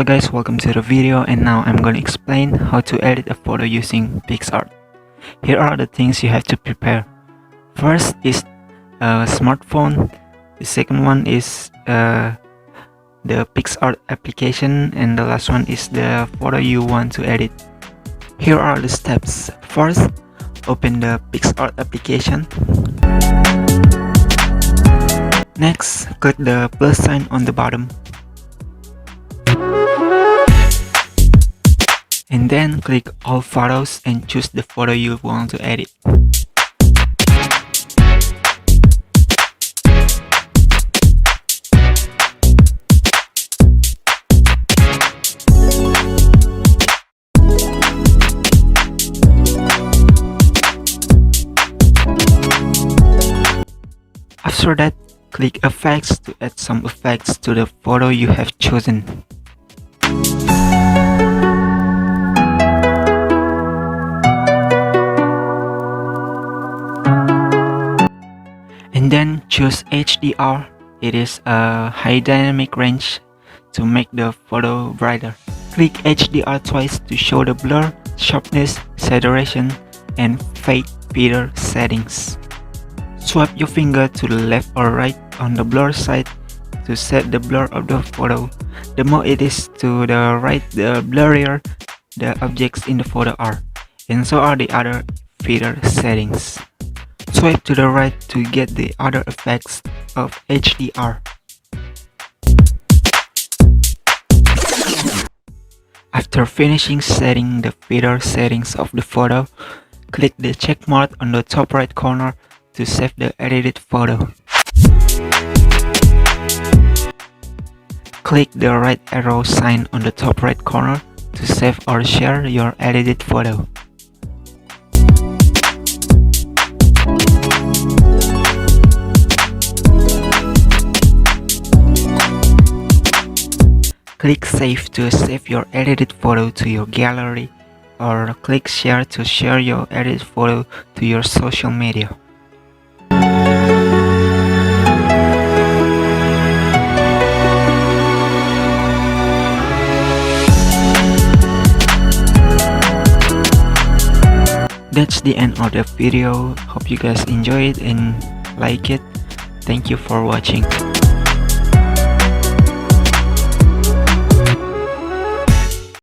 guys, welcome to the video, and now I'm going to explain how to edit a photo using PicsArt. Here are the things you have to prepare. First is a smartphone. The second one is the PicsArt application, and the last one is the photo you want to edit. Here are the steps. First, open the PicsArt application. Next, click the plus sign on the bottom. And then click all photos and choose the photo you want to edit. After that, click Effects to add some effects to the photo you have chosen. And then choose HDR. It is a high dynamic range to make the photo brighter. Click HDR twice to show the blur, sharpness, saturation, and fade filter settings. Swipe your finger to the left or right on the blur side to set the blur of the photo. The more it is to the right, the blurrier the objects in the photo are, and so are the other filter settings. Swipe to the right to get the other effects of HDR. After finishing setting the filter settings of the photo, click the check mark on the top right corner to save the edited photo. Click the right arrow sign on the top right corner to save or share your edited photo. Click Save to save your edited photo to your gallery, or click Share to share your edited photo to your social media. That's the end of the video. Hope you guys enjoy it and like it. Thank you for watching.